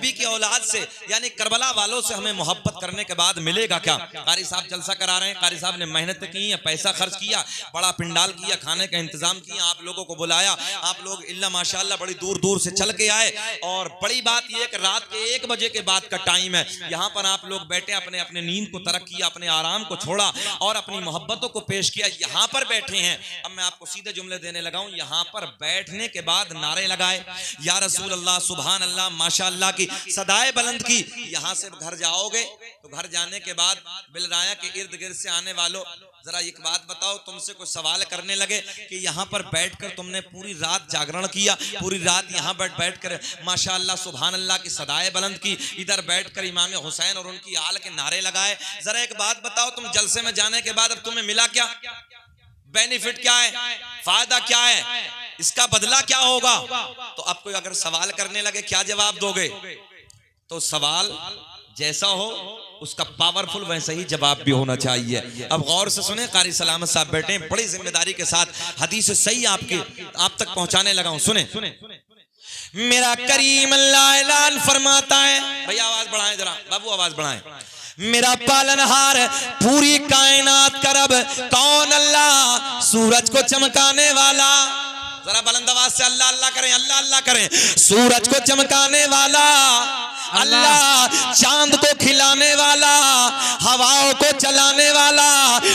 नबी की औलाद से यानी करबला वालों से हमें मोहब्बत करने के बाद मिलेगा क्या? कारी साहब जलसा करा रहे हैं, कारी साहब ने मेहनत की है, पैसा खर्च किया, बड़ा पिंडाल किया, खाने का इंतजाम किया, आप लोगों को बुलाया, आप लोग इल्ला माशाअल्लाह बड़ी दूर दूर से चल के आए। और बड़ी बात यह कि रात के 1 बजे के बाद का टाइम है, यहाँ पर आप लोग बैठे, अपने अपने नींद को तरक किया, अपने आराम को छोड़ा और अपनी मोहब्बतों को पेश किया, यहाँ पर बैठे हैं। अब मैं आपको सीधे जुमले देने लगा हूं। यहाँ पर बैठने के बाद नारे लगाए, या रसूल अल्लाह, सुभान अल्लाह, माशाअल्लाह की सदाए बुलंद की। यहाँ से घर जाओगे तो घर जाने के बाद बिलराया के इर्द गिर्द से आने वालों, जरा एक बात बताओ, तुमसे कोई सवाल करने लगे कि यहाँ पर बैठकर तुमने पूरी रात जागरण किया, पूरी रात यहाँ बैठकर माशाअल्लाह सुभान अल्लाह की सदाए बुलंद की, इधर बैठकर इमाम हुसैन और उनकी आल के नारे लगाए, जरा एक बात बताओ, तुम जलसे में जाने के बाद अब तुम्हें मिला क्या? बेनिफिट क्या है? फायदा क्या है? इसका बदला क्या होगा? तो अब कोई अगर सवाल करने लगे, क्या जवाब दोगे? तो सवाल जैसा हो उसका पावरफुल वैसा ही जवाब भी होना चाहिए। अब गौर से सुने, कारी सलामत साहब बैठे, बड़ी जिम्मेदारी के साथ हदीस सही आप तक पहुंचाने लगा हूं। सुने, मेरा करीम अल्लाह ऐलान फरमाता है, भैया आवाज बढ़ाएं, जरा बाबू आवाज बढ़ाएं। मेरा पालनहार पूरी कायनात का रब कौन? अल्लाह, सूरज को चमकाने वाला, जरा बुलंद आवाज से अल्लाह अल्लाह करें, अल्लाह अल्लाह करें। सूरज को चमकाने वाला अल्लाह, चांद को खिलाने वाला, हवाओं को चलाने वाला,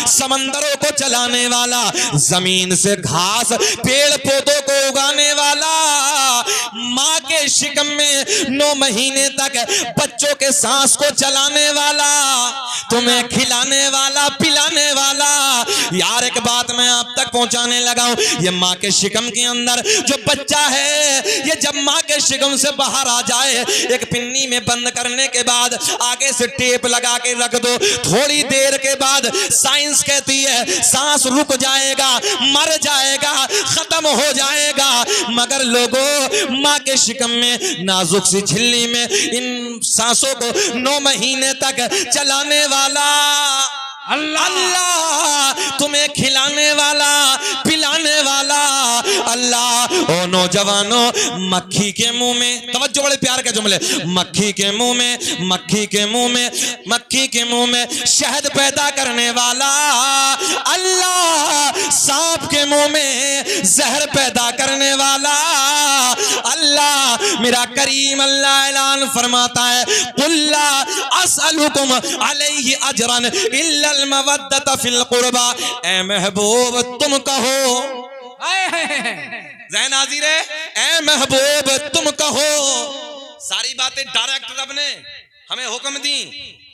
समंदरों को चलाने वाला, जमीन से घास पेड़ पौधों को उगाने वाला, माँ के शिकम में 9 महीने तक बच्चों के सांस को चलाने वाला, तुम्हें खिलाने वाला, पिलाने वाला। यार एक बात मैं आप तक पहुंचाने लगा हूं, ये माँ के शिकम के अंदर जो बच्चा है, ये जब माँ के शिकम से बाहर आ जाए, एक पिन्नी में बंद करने के बाद आगे से टेप लगा के रख दो, थोड़ी देर के बाद साइंस कहती है सांस रुक जाएगा, मर जाएगा, खत्म हो जाएगा। मगर लोगों, माँ के शिकम में नाजुक सी झिल्ली में इन सांसों को 9 महीने तक चलाने वाला अल्लाह, तुम्हें खिलाने वाला, पिलाने वाला अल्लाह। ओ नौजवानों, मक्खी के मुंह में, तवज्जो, बड़े प्यार के जुमले, मक्खी के मुंह में, मक्खी के मुंह में, मक्खी के मुंह में शहद पैदा करने वाला अल्लाह, सांप के मुंह में जहर पैदा करने वाला अल्लाह। मेरा करीम अल्लाह ऐलान फरमाता है, कुल्ला असअलुकुम अलैहि अजरन इल्लल मवद्दत फिल कुर्बा। ए महबूब तुम कहो, ज़ैन हाज़िर है, ए महबूब तुम कहो। सारी बातें डायरेक्ट रब ने हमें हुक्म दी,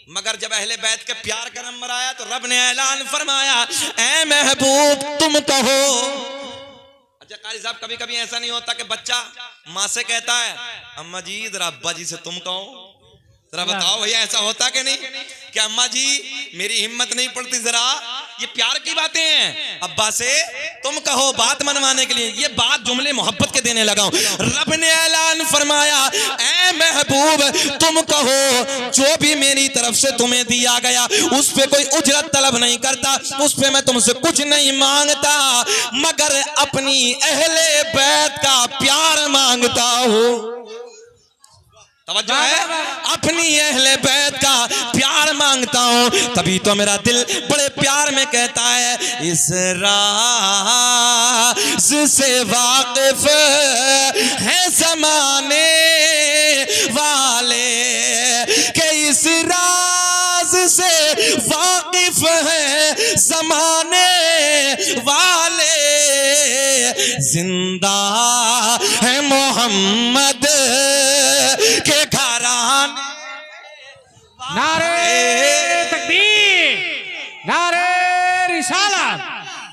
मगर जब अहले बैत के प्यार का नंबर आया तो रब ने ऐलान फरमाया, ए महबूब तुम कहो। अच्छा कारी साहब, कभी कभी ऐसा नहीं होता कि बच्चा माँ से कहता है, अम्मा जी जरा अब्बा जी से तुम कहो, जरा बताओ भैया ऐसा होता कि नहीं? क्या अम्मा जी मेरी हिम्मत नहीं पड़ती, जरा ये प्यार की बातें हैं, अब्बा से तुम कहो, बात मनवाने के लिए। ये बात जुमले मोहब्बत के देने लगा हूं। रब ने ऐलान फरमाया, ऐ महबूब तुम कहो, जो भी मेरी तरफ से तुम्हें दिया गया उस पे कोई उजरत तलब नहीं करता, उस पे मैं तुमसे कुछ नहीं मांगता, मगर अपनी अहले बैत का प्यार मांगता हूं। तवज्जो है, अपनी अहले बैत का प्यार मांगता हूं। तभी तो मेरा दिल बड़े प्यार में कहता है, इस राज से वाकिफ है ज़माने वाले, के इस राज से वाकिफ है ज़माने वाले, जिंदा है मोहम्मद के घराने। नारे तकबीर, नारे रिसालत,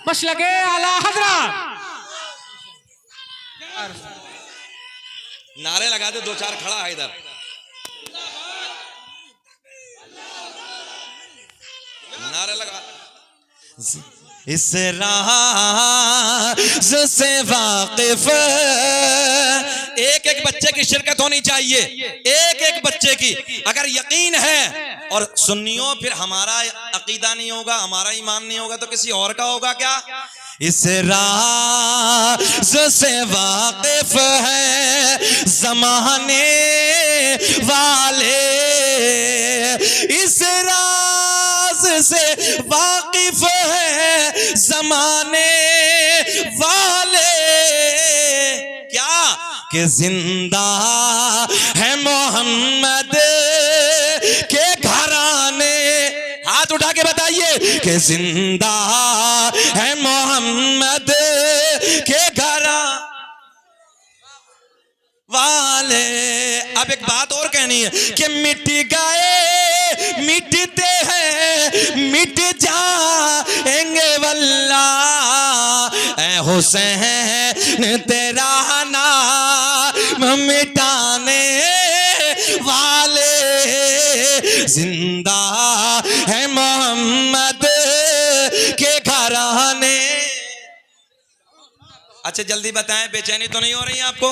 मसलके आला हज़रत। नारे लगा दे, 2-4 खड़ा है इधर। नारे लगा, इस राज से वाकिफ, एक एक बच्चे की शिरकत होनी चाहिए, एक एक बच्चे की। अगर यकीन है, और सुन्नियों फिर हमारा अकीदा नहीं होगा, हमारा ईमान नहीं होगा तो किसी और का होगा क्या? इस राज से वाकिफ है ज़माने वाले, इस राज से वाकिफ है ज़माने वाले। क्या कि जिंदा है मोहम्मद के घराने, हाथ उठा के बताइए कि जिंदा है मोहम्मद के घराने वाले। अब एक बात और कहनी है कि मिट गए मिटते हैं मिट जाएंगे वल्लाह, ऐ हुसैन तेरा नाम मिटाने वाले, जिंदा है मोहम्मद के घराने। अच्छा जल्दी बताएं, बेचैनी तो नहीं हो रही आपको?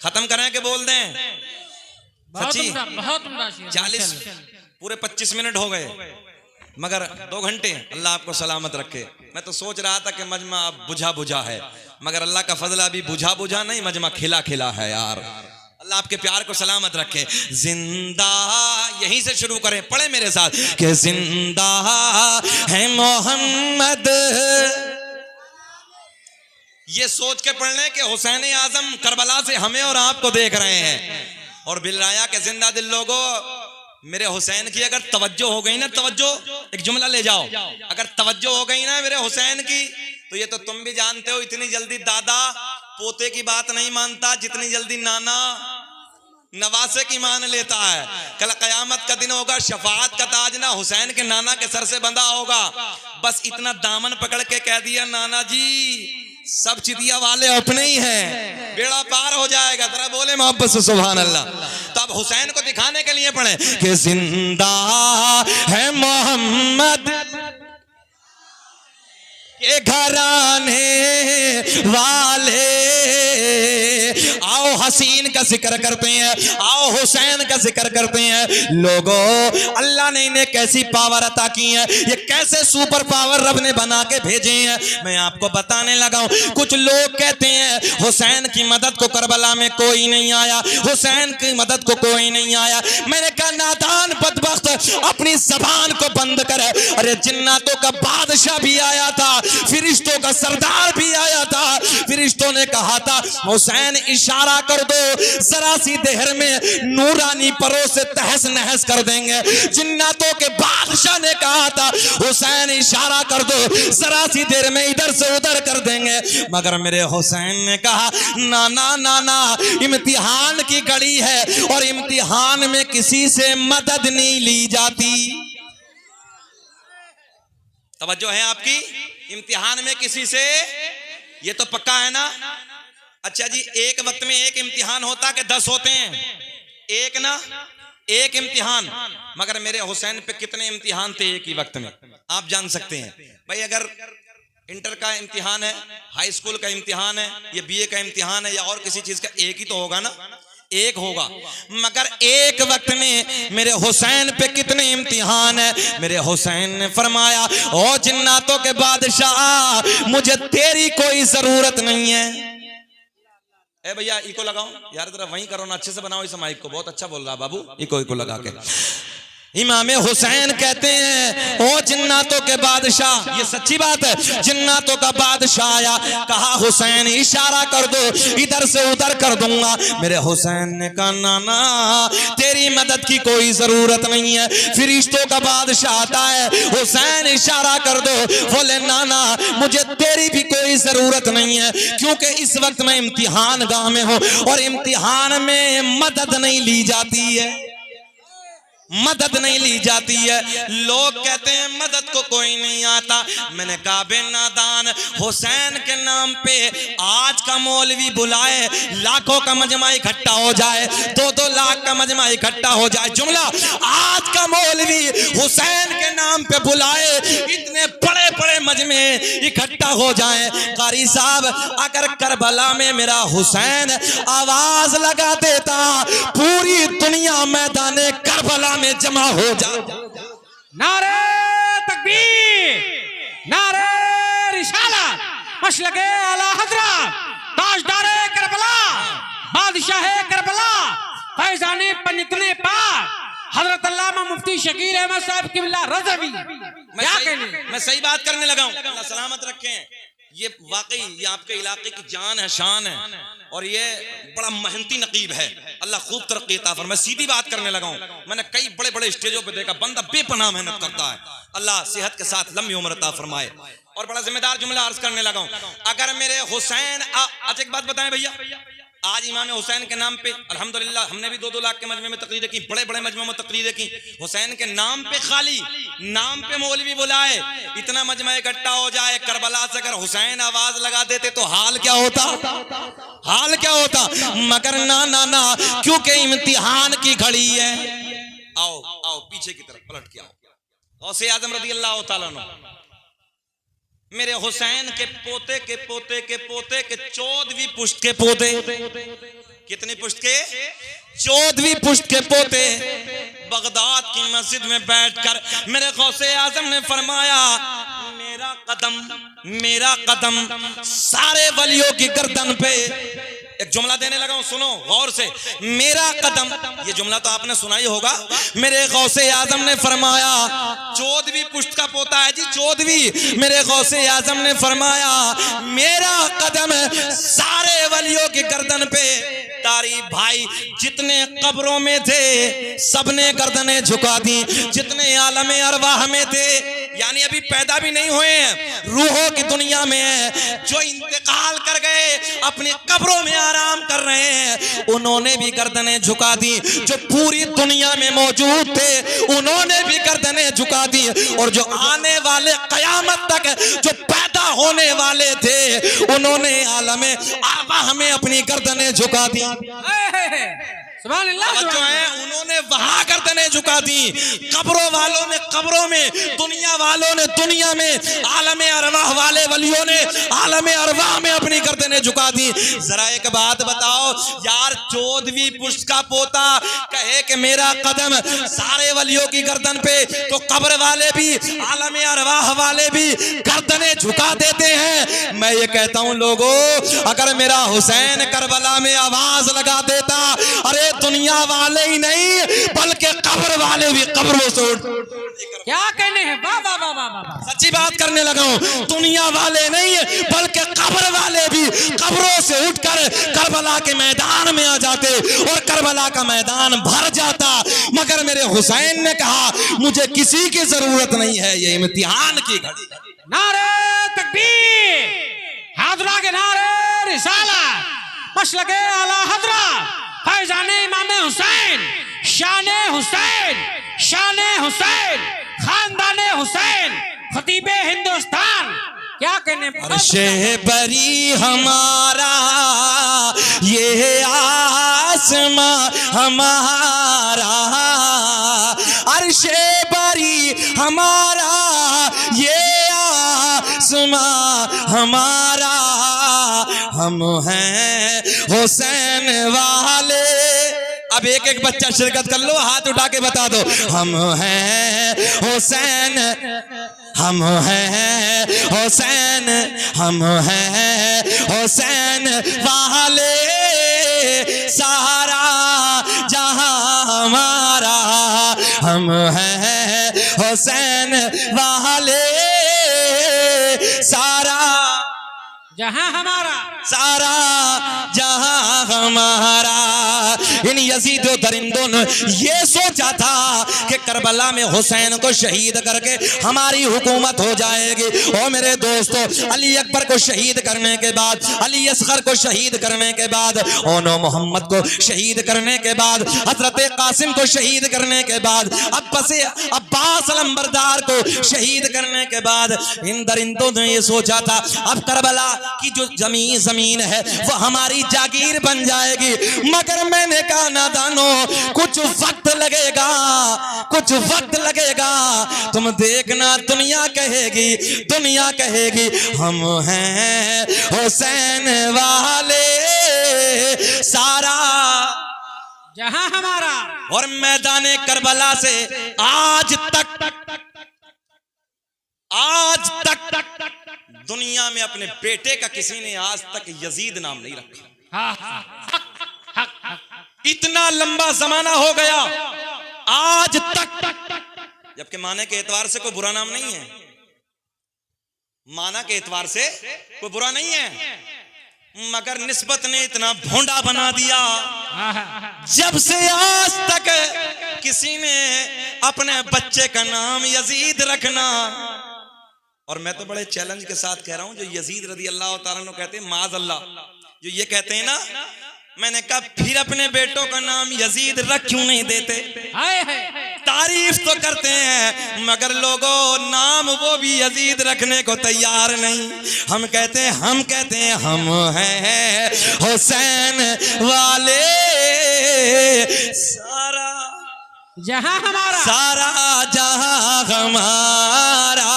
खत्म करें कि बोल दें? सच्ची बहुत 40 पूरे 25 मिनट हो गए, मगर 2 घंटे। अल्लाह आपको सलामत रखे। मैं तो सोच रहा था कि मजमा अब बुझा बुझा है, मगर अल्लाह का फजल अभी बुझा बुझा नहीं, मजमा खिला खिला है यार। अल्लाह आपके प्यार को सलामत रखे। जिंदा, यहीं से शुरू करें, पढ़े मेरे साथ कि जिंदा है मोहम्मद। ये सोच के पढ़ लें कि हुसैन आजम करबला से हमें और आपको देख रहे हैं। और बिलराया के जिंदा दिल लोगों, मेरे हुसैन की अगर तवज्जो हो गई ना, तवज्जो, एक जुमला ले जाओ, अगर तवज्जो हो गई ना मेरे हुसैन की, तो ये तो तुम भी जानते हो, इतनी जल्दी दादा पोते की बात नहीं मानता जितनी जल्दी नाना नवासे की मान लेता है। कल कयामत का दिन होगा, शफाअत का ताज ना हुसैन के नाना के सर से बंधा होगा। बस इतना दामन पकड़ के कह दिया, नाना जी सब चिड़िया वाले अपने ही हैं, बेड़ा पार हो जाएगा। जरा बोले मोहब्बत से सुभान अल्लाह। तो अब हुसैन को दिखाने के लिए पढ़े कि जिंदा है मोहम्मद के घराने वाले। आओ हसीन का जिक्र करते हैं, आओ हुसैन का जिक्र करते हैं। लोगों, अल्लाह ने इन्हें कैसी पावर अता की है, ये कैसे सुपर पावर रब ने बना के भेजे हैं, मैं आपको बताने लगा हूं। कुछ लोग कहते हैं हुसैन की मदद को करबला में कोई नहीं आया, हुसैन की मदद को कोई नहीं आया। मैंने कहा नादान बदबख्त, अपनी जबान को बंद कर। अरे जिन्नातों का बादशाह भी आया था, फिरिश्तों का सरदार भी आया था। फिरिश्तों ने कहा था हुसैन इशारा कर दो, जरा सी देर में नूरानी परों से तहस नहस कर देंगे। जिन्नातों के बादशाह ने कहा था हुसैन इशारा कर दो, जरा सी देर में इधर से उधर कर देंगे। मगर मेरे हुसैन ने कहा नाना नाना, इम्तिहान की घड़ी है और इम्तिहान में किसी से मदद नहीं ली जाती। तवज्जो है आपकी? इम्तिहान में किसी से, ये तो पक्का है ना? अच्छा जी, एक वक्त में एक इम्तिहान होता कि 10 होते हैं? एक ना, एक इम्तिहान। मगर मेरे हुसैन पे कितने इम्तिहान थे एक ही वक्त में, आप जान सकते हैं। भाई अगर इंटर का इम्तिहान है, हाई स्कूल का इम्तिहान है, ये बीए का इम्तिहान है या और किसी चीज का, एक ही तो होगा ना, एक होगा। मगर एक वक्त में मेरे हुसैन पे कितने इम्तिहान है। मेरे हुसैन ने फरमाया ओ जिन्नातों के बादशाह, मुझे तेरी कोई जरूरत नहीं है। ए भैया इको लगाओ यार, जरा वहीं करो ना, अच्छे से बनाओ इस माइक को, बहुत अच्छा बोल रहा बाबू, इको लगा के। इमाम हुसैन कहते हैं ओ जिन्नातों के बादशाह, ये सच्ची बात है, जिन्नातों का बादशाह आया, कहा हुसैन इशारा कर दो, इधर से उधर कर दूंगा। मेरे हुसैन ने कहा नाना तेरी मदद की कोई जरूरत नहीं है। फिरिश्तों का बादशाह आता है, हुसैन इशारा कर दो, बोले नाना मुझे तेरी भी कोई जरूरत नहीं है, क्योंकि इस वक्त मैं इम्तिहान गाह में हूं और इम्तिहान में मदद नहीं ली जाती है, मदद नहीं ली जाती है। लोग कहते हैं मदद को कोई नहीं आता। मैंने कहा बे नादान, हुसैन के नाम पे आज का मौलवी बुलाए, लाखों का मजमा इकट्ठा हो जाए, 2-2 लाख का मजमा इकट्ठा हो जाए, जुमला आज का मौलवी हुसैन के नाम पे बुलाए, इतने बड़े बड़े मजमे इकट्ठा हो जाए। कारी साहब अगर करबला में मेरा हुसैन आवाज लगा देता, पूरी दुनिया मैदाने करबला में जमा हो जा। नारे तकबीर, नारे रिसालत, मशलके आला हजरत ताजदारे करबला बादशाह करबला फैजाने पंडितने पाक हजरत अल्लामा मुफ्ती शकीर अहमद साहब किबला रज़वी। क्या कहने, मैं सही बात करने लगा हूँ। अल्लाह सलामत रखे। ये वाकई ये आपके इलाके की जान है, शान है, और ये बड़ा मेहनती नकीब है। अल्लाह खूब तरक्की अता फरमाए। मैं सीधी बात करने लगा हूँ। मैंने कई बड़े बड़े स्टेजों पे देखा, बंदा बेपनाह मेहनत करता है। अल्लाह सेहत के साथ लंबी उम्र अता फरमाए। और बड़ा जिम्मेदार जुमला अर्ज करने लगा हूँ। अगर मेरे हुसैन अच्छा एक बात बताएं भैया, आज इमाम हुसैन के नाम पे अल्हम्दुलिल्लाह हमने भी 2-2 लाख के मजमे में तकरीरें की, बड़े बड़े मजमे में तकरीरें की। हुसैन के नाम पे खाली नाम पे मौलवी बुलाए, इतना मजमा इकट्ठा हो जाए। करबला से अगर हुसैन आवाज लगा देते तो हाल क्या होता, हाल क्या होता। मगर ना ना ना, क्योंकि इम्तिहान की घड़ी है। आओ आओ पीछे की तरफ पलट के आओ। गौसे आजम रज़ी अल्लाह तआला अन्हु मेरे हुसैन के पोते के पोते के पोते के 14वीं पुश्त के पोते, कितनी पुश्त के, 14वीं पुश्त के पोते बगदाद की मस्जिद में बैठकर मेरे गौसे आजम ने फरमाया, मेरा कदम सारे वलियों की गर्दन पे। एक जुमला देने लगा हूं, सुनो गौर से। मेरा कदम, ये जुमला तो आपने सुना ही होगा। मेरे गौसे आजम ने फरमाया, 14वीं पुश्त का पोता है जी, 14वीं। मेरे गौसे आजम ने फरमाया, मेरा कदम सारे वलियों की गर्दन पे। तारीफ भाई, जितने कब्रों में थे सबने गर्दनें झुका दी, जितने आलम अरवाह में थे, यानी अभी पैदा भी नहीं हुए हैं, रूहों की दुनिया में है, जो इंतकाल कर गए अपनी कब्रों में आराम कर रहे हैं, उन्होंने भी गर्दनें झुका दी। जो पूरी दुनिया में मौजूद थे उन्होंने भी गर्दनें झुका दी, और जो आने वाले कयामत तक जो पैदा होने वाले थे उन्होंने आलम अरवाह में अपनी गर्दनें झुका दी। सुभान अल्लाह, जो है उन्होंने वहां गर्दनें झुका दी। कब्रों वालों ने कब्रों में, दुनिया वालों ने दुनिया में, आलम अरवाह वाले वलियों ने आलम अरवाह में अपनी गर्दनें झुका दी। जरा एक बात बताओ यार, 14वीं पुश्त का पोता कहे कि मेरा कदम सारे वलियों की गर्दन पे, तो कब्र वाले भी आलम अरवाह वाले भी गर्दनें झुका देते हैं। मैं ये कहता हूं लोगों, अगर मेरा हुसैन करबला में आवाज लगा देता, अरे दुनिया वाले ही नहीं बल्कि कब्र वाले भी कब्रों से उठ। क्या कहने हैं, वाह वाह वाह वाह, सच्ची बात करने लगा हूं। दुनिया वाले नहीं बल्कि कब्र वाले भी कब्रों से उठकर करबला के मैदान में आ जाते और करबला का मैदान भर जाता। मगर मेरे हुसैन ने कहा, मुझे किसी की जरूरत नहीं है, ये इम्तिहान की घड़ी। नारे तकबीर, हाजरा के नारे रिसालत, मशलके आला हजरत फैजाने इमाम हुसैन, शाने हुसैन, शाने हुसैन, खानदाने हुसैन, खतीबे हिंदुस्तान। क्या कहने, अर्शे बरी हमारा ये आसमां हमारा, अर्शे बरी हमारा ये आसमां हमारा, हम हैं हुसैन वाले। अब एक एक बच्चा शिरकत कर लो, हाथ उठा के बता दो, हम हैं हुसैन, हम हैं हुसैन, हम हैं हुसैन वाले, सारा जहां हमारा, हम हैं हुसैन वाले, सारा जहां हमारा, सारा जहां हमारा। इन यजीदो दरिंदों ने ये सोचा था कि करबला में हुसैन को शहीद करके हमारी हुकूमत हो जाएगी। ओ मेरे दोस्तों, अली अकबर को शहीद करने के बाद, अली असगर को शहीद करने के बाद, ओनो मोहम्मद को शहीद करने के बाद, हजरत कासिम को शहीद करने के बाद, अब्बास अलंबरदार को शहीद करने के बाद, इन दरिंदों ने ये सोचा था अब करबला की जो जमीन है वो हमारी जागीर बन जाएगी। मगर मैंने कहा नादानो, कुछ वक्त लगेगा, कुछ वक्त लगेगा, तुम देखना दुनिया कहेगी, दुनिया कहेगी हम हैं हुसैन वाले, सारा जहां हमारा। और मैदान करबला से आज तक दुनिया में अपने बेटे का किसी ने आज तक यजीद नाम नहीं रखा। इतना लंबा जमाना हो गया आज तक, जबकि माने के एतबार से कोई बुरा नाम नहीं है, माना के एतबार से कोई बुरा नहीं है, मगर निस्बत ने इतना भोंडा बना दिया। जब से आज तक किसी ने अपने बच्चे का नाम यजीद रखना, और मैं तो बड़े चैलेंज के साथ कह रहा हूं, जो यजीद रदी अल्लाह तआला अन्हु कहते हैं माज अल्लाह, जो ये कहते हैं ना, मैंने कहा फिर अपने बेटों का नाम यजीद रख क्यों नहीं देते? तारीफ तो करते हैं मगर लोगों नाम वो भी यजीद रखने को तैयार नहीं। हम कहते हैं हम हैं हुसैन वाले, सारा जहां हमारा, सारा जहां हमारा,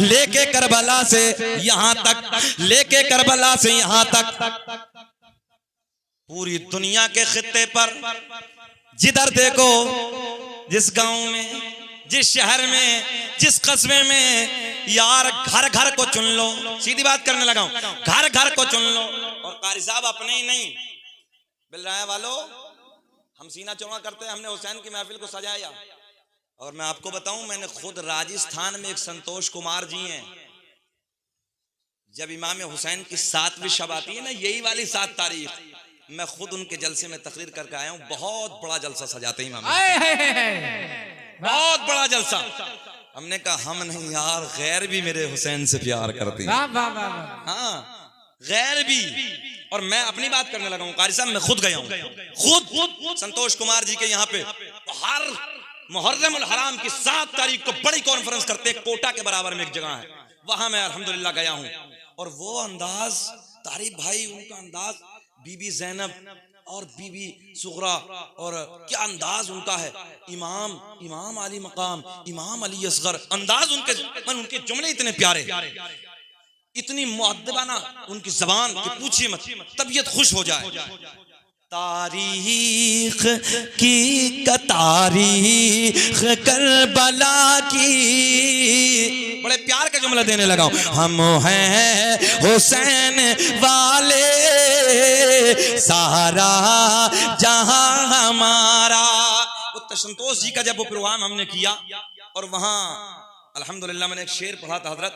लेके करबला से यहाँ तक, लेके करबला से यहाँ तक, पूरी दुनिया के खित्ते पर जिधर देखो, जिस गांव में, जिस शहर में, जिस कस्बे में, यार घर घर को चुन लो, सीधी बात करने लगा हूं, घर घर को चुन लो। और कारी साहब अपने ही नहीं, बिलराया वालों, हम सीना चौड़ा करते हैं, हमने हुसैन की महफिल को सजाया। और मैं आपको बताऊं, मैंने खुद राजस्थान में एक संतोष कुमार जी हैं, जब इमाम हुसैन की 7वीं शब आती है ना, यही वाली 7 तारीख, मैं खुद उनके जलसे में तकरीर करके आया हूं। बहुत बड़ा जलसा सजाते हैं इमाम, बहुत बड़ा जलसा। हमने कहा हम नहीं यार, गैर भी मेरे हुसैन से प्यार करते हैं, हाँ गैर भी। और मैं अपनी बात करने लगा हूं, कारी साहब मैं खुद गया हूं, खुद संतोष कुमार जी के यहाँ पे हर मुहर्रम उल हराम की 7 तारीख को बड़ी कॉन्फ्रेंस करते हैं, कोटा के बराबर में एक जगह है, वहां मैं अल्हम्दुलिल्लाह गया हूं। और वो अंदाज, तारीफ भाई उनका अंदाज, बीबी जैनब और बीबी सुगरा, और क्या अंदाज उनका है, इमाम अली मकाम, इमाम अली असगर, अंदाज उनके जुमले इतने प्यारे, इतनी मुअद्दबाना उनकी जबान कि पूछिए मत, तबीयत खुश हो जाए। तारीख की तारीख करबला की, बड़े प्यार का जुमला देने लगा हूं, हम हैं हुसैन वाले, सारा जहां हमारा। उत्तर संतोष जी का जब वो प्रोग्राम हमने किया, और वहां अल्हम्दुलिल्लाह मैंने एक शेर पढ़ा था हजरत,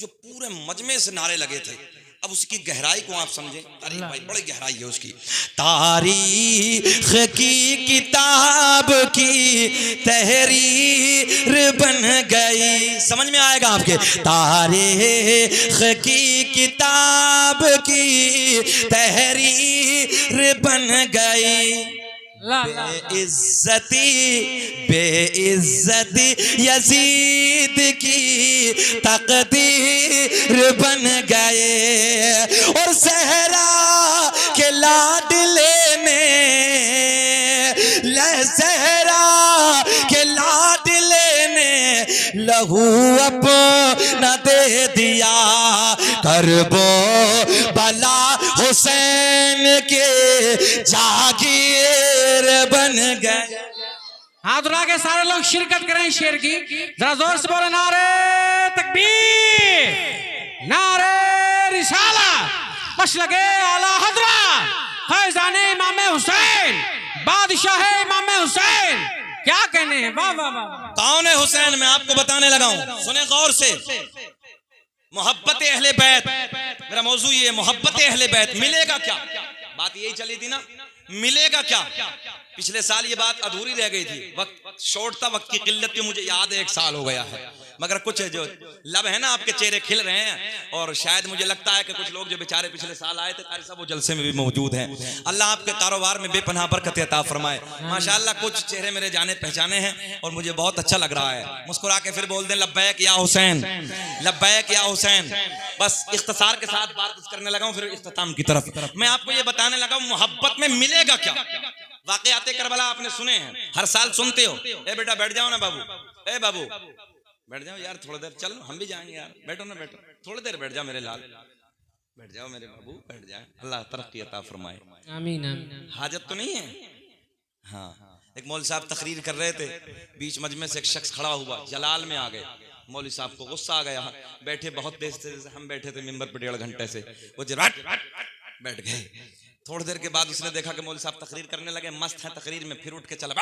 जो पूरे मजमे से नारे लगे थे। अब उसकी गहराई को आप समझें, तारीख भाई बड़ी गहराई है उसकी। तारीख की किताब की तहरीर बन गई, समझ में आएगा आपके, तारीख की किताब की तहरीर बन गई। बेइज्जती यजीद की तकदीर बन गए, और सहरा के लाडले ने, सहरा के लाडले ने लहू अपना दे दिया, करबो बला हुसैन के जागीर बन गए। हाथ उठा के सारे लोग शिरकत करें शेर की, जरा जोर से बोले नारे तकबीर, नारे रिसालत, मशलगे आला हजरत फैजाने इमाम हुसैन, बादशाह इमाम हुसैन। क्या कहने हैं, वाह वाह वाह। कौन है हुसैन, मैं आपको बताने लगा हूं, सुने गौर से। मोहब्बत अहले बैत, मेरा मौजू ये मोहब्बत अहले बैत। मिलेगा क्या, बात यही चली थी ना, मिलेगा क्या। पिछले साल ये बात अधूरी रह गई थी, वक्त शॉर्ट था, वक्त की किल्लत की, मुझे याद है 1 साल हो गया है, मगर कुछ जो लब है ना आपके चेहरे खिल रहे हैं। और शायद मुझे लगता है कि कुछ लोग जो बेचारे पिछले साल आए थे कारी साहब, वो जलसे में भी मौजूद हैं। अल्लाह आपके कारोबार में बेपनाह बरकत अता फरमाए। माशाअल्लाह कुछ चेहरे मेरे जाने पहचाने हैं और मुझे बहुत अच्छा लग रहा है। मुस्कुरा के फिर बोल दें लब्बैक या हुसैन, लब्बैक या हुसैन। बस इख्तिसार के साथ बात करने लगा हूं, फिर इख्तिताम की तरफ मैं आपको ये बताने लगा हूं, मोहब्बत में मिलेगा क्या। वाक़याते करबला आपने सुने हैं, हर साल सुनते हो। ए बेटा बैठ जाओ ना बाबू, ए बाबू बैठ जाओ यार, थोड़ी देर चलो हम भी जाएंगे यार, बैठो ना बैठो, थोड़ी देर बैठ जाओ मेरे लाल, बैठ जाओ मेरे बाबू, बैठ जाए, अल्लाह तरक्की अता फरमाए, आमीन आमीन। हाजत तो नहीं है। हाँ, एक मौलवी साहब तकरीर कर रहे थे, बीच मजमे से एक शख्स खड़ा हुआ, जलाल में आ गए, मौलवी साहब को गुस्सा आ गया, बैठे बहुत देर से, हम बैठे थे मिंबर पे 1.5 घंटे से, वो जराट बैठ गए। थोड़ी देर के बाद उसने देखा कि मौलवी साहब तकरीर करने लगे, मस्त है तकरीर में, फिर उठ के चला,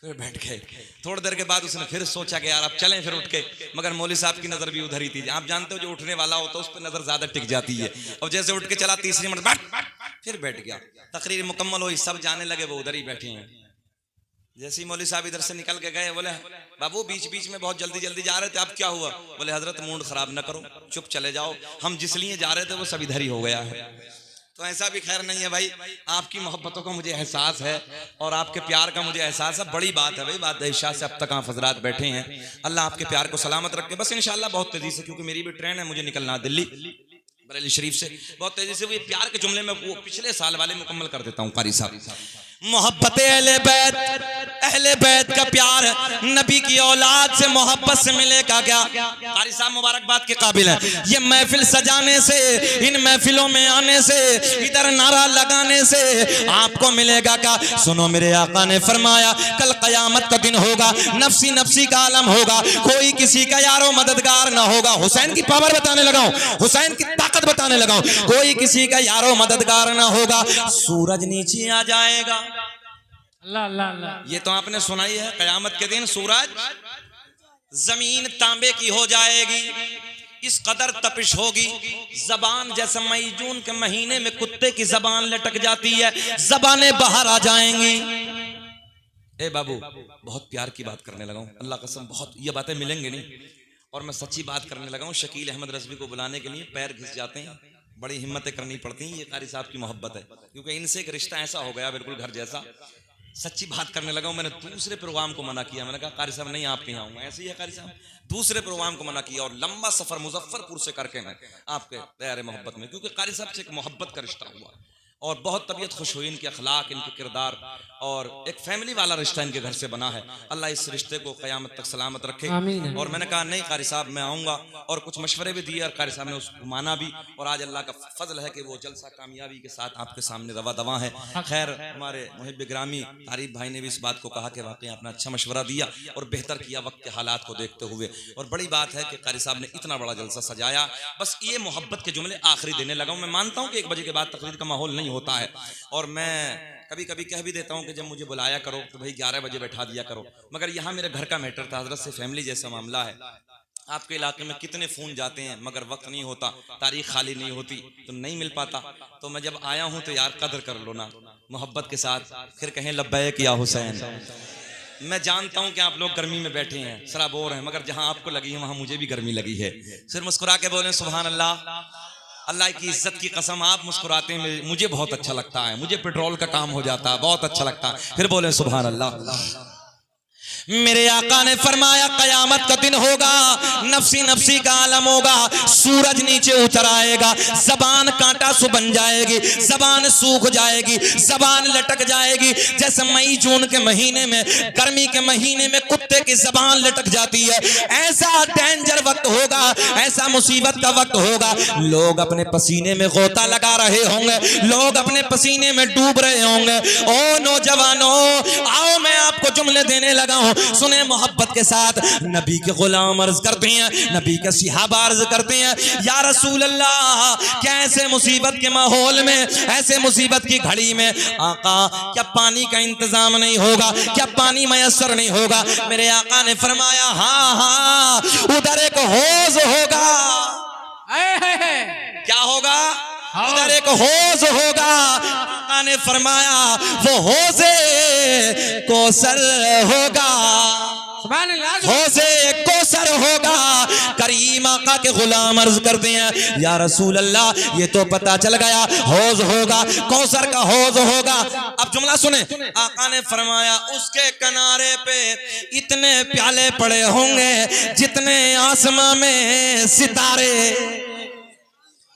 फिर बैठ गए। थोड़ी देर के बाद उसने फिर सोचा कि यार अब चलें, फिर उठ के, मगर मौलवी साहब की नजर भी उधर ही थी। आप जानते हो जो उठने वाला होता है उस पर नजर ज्यादा टिक जाती है। अब जैसे उठ के चला, तीसरी मिनट फिर बैठ गया। तकरीर मुकम्मल हुई, सब जाने लगे, वो उधर ही बैठे हैं। जैसे ही मौलवी साहब इधर से निकल के गए, बोले बाबू बीच बीच में बहुत जल्दी जल्दी जा रहे थे, अब क्या हुआ? बोले हजरत मूड खराब न करो, चुप चले जाओ, हम जिस लिए जा रहे थे वो सब इधर ही हो गया है। तो ऐसा भी खैर नहीं है भाई, आपकी मोहब्बतों का मुझे एहसास है और आपके प्यार का मुझे एहसास है। बड़ी बात है भाई, बादशाह से अब तक आप हजरात बैठे हैं, अल्लाह आपके प्यार को सलामत रखे। बस इंशाल्लाह बहुत तेजी से, क्योंकि मेरी भी ट्रेन है, मुझे निकलना दिल्ली बरेली शरीफ से, बहुत तेजी से। वो प्यार के जुमले में वो पिछले साल वाले मुकम्मल कर देता हूँ। कारी साहब, मोहब्बत अहले बैत का प्यार नबी की औलाद से मोहब्बत से मिलेगा क्या? कारी साहब मुबारकबाद के काबिल है। ये महफिल सजाने से, इन महफिलों में आने से, इधर नारा लगाने से आपको मिलेगा क्या? सुनो, मेरे आका ने फरमाया कल कयामत का दिन होगा, नफसी नफसी का आलम होगा, कोई किसी का यारो मददगार ना होगा। हुसैन की पावर बताने लगा हूं, हुसैन की ताकत बताने लगा हूं। कोई किसी का यारो मददगार ना होगा, सूरज नीचे आ जाएगा। अल्लाह अल्लाह अल्लाह। ये तो आपने सुना ही है, कयामत के दिन सूरज, जमीन तांबे की हो जाएगी, इस कदर तपिश होगी, जबान जैसे मई जून के महीने में कुत्ते की जबान लटक जाती है, जबानें बाहर आ जाएंगी। ए बाबू, बहुत प्यार की बात करने लगा हूं, अल्लाह कसम, बहुत ये बातें मिलेंगे नहीं, और मैं सच्ची बात करने लगा हूं। शकील अहमद रज़वी को बुलाने के लिए पैर घिस जाते हैं, बड़ी हिम्मतें करनी पड़ती हैं। ये कारी साहब की मोहब्बत है, क्योंकि इनसे एक रिश्ता ऐसा हो गया बिल्कुल घर जैसा। सच्ची बात करने लगा हूं। मैंने दूसरे प्रोग्राम को मना किया, मैंने कहा कारी साहब नहीं, आपके यहाँ आऊंगा। ऐसे ही है कारी साहब, दूसरे प्रोग्राम को मना किया और लंबा सफर मुजफ्फरपुर से करके मैं आपके प्यारे मोहब्बत में, क्योंकि कारी साहब से एक मोहब्बत का रिश्ता हुआ और बहुत तबीयत खुश हुई। इनके अखलाक, इनके किरदार और एक फैमिली वाला रिश्ता इनके घर से बना है। अल्लाह इस रिश्ते को क़यामत तक सलामत रखे। और मैंने कहा नहीं कारी साहब मैं आऊँगा, और कुछ मशवरे भी दिए और कारी साहब ने उसको माना भी, और आज अल्लाह का फजल है कि वो जलसा कामयाबी के साथ आपके सामने रवा दवा है। खैर, हमारे मुहिब ग्रामी तारीफ भाई ने भी इस बात को कहा कि वाकई आपने अच्छा मशवरा दिया और बेहतर किया वक्त के हालात को देखते हुए। और बड़ी बात है कि कारी साहब ने इतना बड़ा जलसा सजाया। बस ये मोहब्बत के जुमले आखिरी देने लगा हूँ। मैं मानता हूँ कि 1 बजे के बाद तकरीर का माहौल नहीं होता है, और मैं कभी कभी कह भी देता हूं कि जब मुझे बुलाया करो तो भाई 11 बजे बैठा दिया करो, मगर यहाँ मेरे घर का मैटर था, हजरत से फैमिली जैसा मामला है। आपके इलाके में कितने फोन जाते हैं, मगर वक्त नहीं होता, तारीख खाली नहीं होती, तो नहीं मिल पाता। तो मैं जब आया हूं तो यार कदर कर लो ना, मोहब्बत के साथ, फिर कहें लब्बैक या हुसैन। मैं जानता हूं कि आप लोग गर्मी में बैठे हैं, सराबोर हैं, मगर जहां आपको लगी है वहां मुझे भी गर्मी लगी है। फिर मुस्कुरा के बोले सुभान अल्लाह, अल्लाह की इज्जत की कसम, आप मुस्कुराते हैं मुझे बहुत अच्छा लगता है, मुझे पेट्रोल का काम हो जाता है, बहुत अच्छा लगता है। फिर बोले सुभान अल्लाह। मेरे आका ने फरमाया कयामत का दिन होगा, नफसी नफसी का आलम होगा, सूरज नीचे उतर आएगा, जबान कांटा सु बन जाएगी, जबान सूख जाएगी, जबान लटक जाएगी। जैसे मई जून के महीने में, गर्मी के महीने में कुत्ते की जबान लटक जाती है, ऐसा डेंजर वक्त होगा, ऐसा मुसीबत का वक्त होगा। लोग अपने पसीने में गोता लगा रहे होंगे, लोग अपने पसीने में डूब रहे होंगे। ओ नौजवानों, आओ मैं आपको जुमले देने लगा हूं, सुने मोहब्बत के साथ। नबी के गुलाम अर्ज करते हैं, नबी के सहाबा अर्ज करते हैं, या रसूल अल्लाह, क्या ऐसे मुसीबत के माहौल में, ऐसे मुसीबत की घड़ी में आका क्या पानी का इंतजाम नहीं होगा, क्या पानी मयसर नहीं होगा? मेरे आका ने फरमाया हाँ हाँ, उधर एक हौज होगा। क्या होगा? उधर एक हौज होगा। आका ने फरमाया वो हौज़े कौसर होगा, हौज़े कौसर होगा। करीम आका के गुलाम अर्ज करते हैं या रसूल अल्लाह, ये तो पता चल गया हौज होगा, कौसर का हौज होगा। अब जुमला सुने, आका ने फरमाया उसके किनारे पे इतने प्याले पड़े होंगे जितने आसमां में सितारे।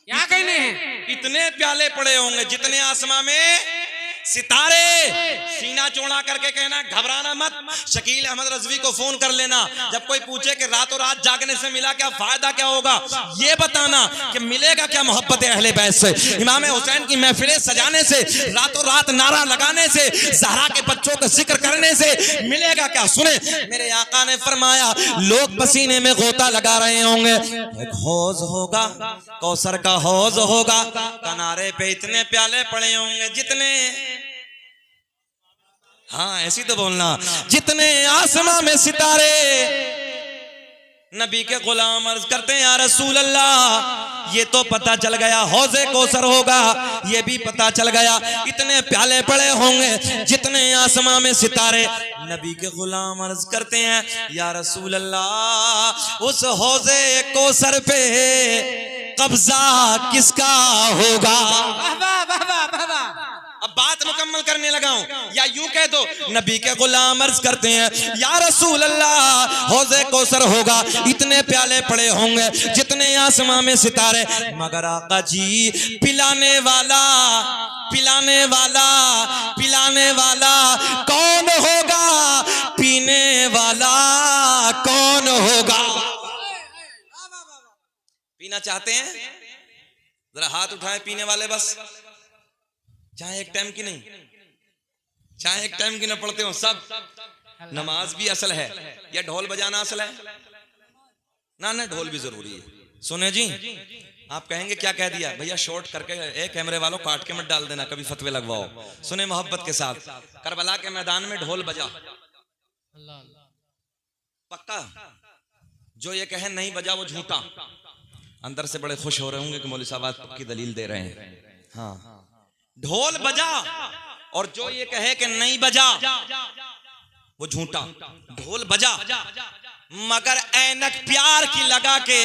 क्या कहने हैं? इतने प्याले पड़े होंगे जितने आसमां में सितारे सीना चौड़ा करके कहना घबराना मत, शकील अहमद रज़वी को फोन कर लेना। जब कोई पूछे कि रातों रात जागने से मिला क्या, फायदा क्या होगा, ये बताना कि मिलेगा क्या मोहब्बत अहले बैत से। इमाम हुसैन की महफिलें सजाने से, रातों रात नारा लगाने से, ज़हरा के बच्चों का जिक्र करने से मिलेगा क्या। सुने, मेरे आका ने फरमाया लोग पसीने में गोता लगा रहे होंगे, एक हौज होगा, कौसर का हौज होगा, किनारे पे इतने प्याले पड़े होंगे जितने, हाँ ऐसी तो बोलना, जितने आसमां में सितारे। नबी के गुलाम अर्ज करते हैं या रसूल अल्लाह, ये तो पता चल गया हौज़े कौसर होगा, ये भी पता चल गया इतने प्याले पड़े होंगे जितने आसमां में सितारे। नबी के गुलाम अर्ज करते हैं या रसूल अल्लाह, उस हौज़े कौसर पे कब्जा किसका होगा। अब बात मुकम्मल करने लगा हूं, या यूं कह दो नबी के गुलाम अर्ज करते हैं या रसूल अल्लाह, हौज़े कौसर होगा, इतने प्याले पड़े होंगे जितने आसमां में सितारे, मगर आका जी पिलाने वाला पिलाने वाला पिलाने वाला कौन होगा, पीने वाला कौन होगा। पीना चाहते हैं, जरा हाथ उठाएं पीने वाले, बस चाहे एक टाइम की नहीं, चाहे एक टाइम की ना पढ़ते हो सब, नमाज भी असल है या ढोल बजाना असल है ना, ना ढोल भी जरूरी है। सुने जी, आप कहेंगे क्या कह दिया भैया, शॉर्ट करके एक कैमरे वालों काट के मत डाल देना, कभी फतवे लगवाओ। सुने मोहब्बत के साथ, करबला के मैदान में ढोल बजा, पक्का जो ये कहे नहीं बजा वो झूठा। अंदर से बड़े खुश हो रहे होंगे कि मौलवी साहब आज पक्की दलील दे रहे हैं। हाँ ढोल बजा, और जो ये कहे कि नहीं बजा वो झूठा। ढोल बजा मगर ऐनक प्यार की लगा के,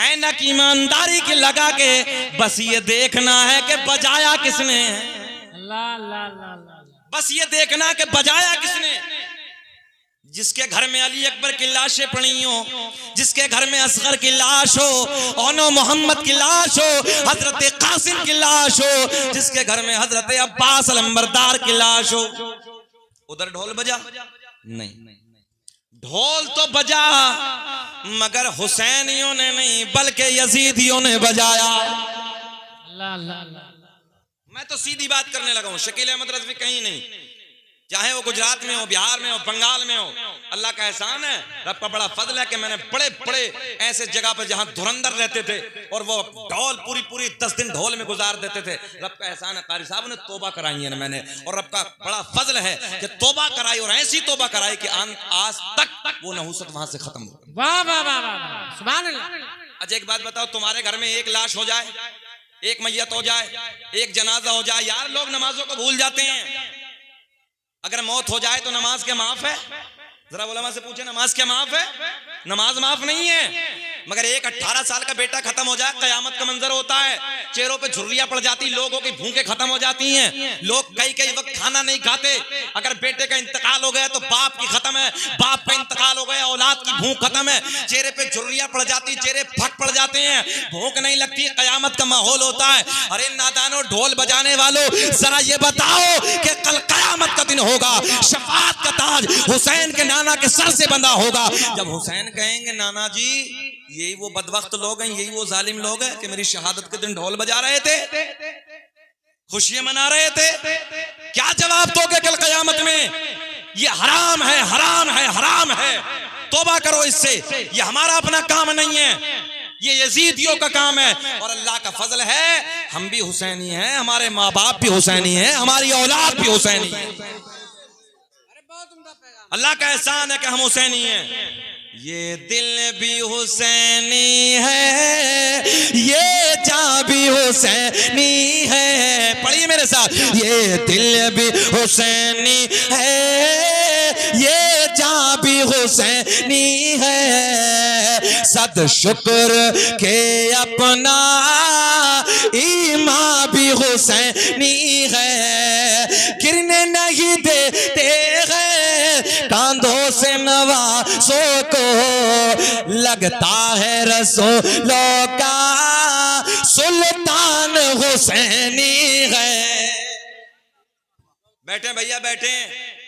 ऐनक ईमानदारी की लगा के, बस ये देखना है कि बजाया किसने, बस ये देखना कि बजाया किसने। जिसके घर में अली अकबर की लाशें पड़ी हो, जिसके घर में असगर की लाश हो, ओनो मोहम्मद की लाश हो, हजरत कासिम की लाश हो, जिसके घर में हजरत अब्बास अलंबरदार की लाश हो, उधर ढोल बजा नहीं। ढोल तो बजा मगर हुसैनियों ने नहीं बल्कि यजीदियों ने बजाया। मैं तो सीधी बात करने लगा हूं, शकील अहमद रज़वी कहीं नहीं, चाहे वो गुजरात में हो, बिहार में हो, बंगाल में हो, अल्लाह का एहसान है, रब का बड़ा फजल है कि मैंने बड़े बड़े ऐसे जगह पर जहां धुरंधर रहते थे और वो ढोल पूरी 10 दिन ढोल में गुजार देते थे, रब का एहसान है कारी साहब ने तौबा कराई है मैंने, और रब का बड़ा फजल है कि तौबा कराई, और ऐसी तौबा कराई कि आज तक वो नहुसत वहां से खत्म हो। वाह वाह वाह वाह, सुभान अल्लाह। अच्छा एक बात बताओ, तुम्हारे घर में एक लाश हो जाए, एक मैयत हो जाए, एक जनाजा हो जाए, यार लोग नमाजों को भूल जाते हैं। अगर मौत हो जाए तो नमाज क्या माफ है? जरा उलमा से पूछे नमाज क्या माफ है? नमाज माफ नहीं है। मगर एक 18 साल का बेटा खत्म हो जाए, कयामत का मंजर होता है, चेहरों पे झुर्रियां पड़ जाती, लोगों की भूखें खत्म हो जाती हैं, लोग कई वक्त खाना नहीं खाते। अगर बेटे का इंतकाल हो गया तो बाप की खत्म है, बाप का इंतकाल हो गया औलाद की भूख खत्म है, चेहरे पे झुर्रियां पड़ जाती, चेहरे फट पड़ जाते हैं, भूख नहीं लगती, कयामत का माहौल होता है। अरे नादानो ढोल बजाने वालों, जरा ये बताओ कि कल कयामत का दिन होगा, शफाअत का ताज हुसैन के नाना के सर से बंधा होगा। जब हुसैन कहेंगे नाना जी यही वो बदबख्त लोग हैं, यही वो जालिम लोग हैं कि मेरी शहादत के दिन ढोल बजा रहे थे, खुशियां मना रहे थे, क्या जवाब दोगे कल कयामत में? ये हराम है, हराम है, हराम है, तौबा करो इससे, ये हमारा अपना काम नहीं है, ये यजीदियों का काम है। और अल्लाह का फजल है हम भी हुसैनी हैं, हमारे माँ बाप भी हुसैनी हैं, हमारी औलाद भी हुसैनी है। अल्लाह का एहसान है कि हम हुसैनी हैं। ये दिल भी हुसैनी है, ये जान भी हुसैनी है, पढ़िए मेरे साथ, ये दिल भी हुसैनी है, ये जान भी हुसैनी है, सद शुक्र के अपना ईमान भी हुसैनी है, गिरने नहीं देते हैं कांधों से नवाज़ों को, लगता है रसूलों का सुल्तान हुसैनी है। बैठे भैया बैठे,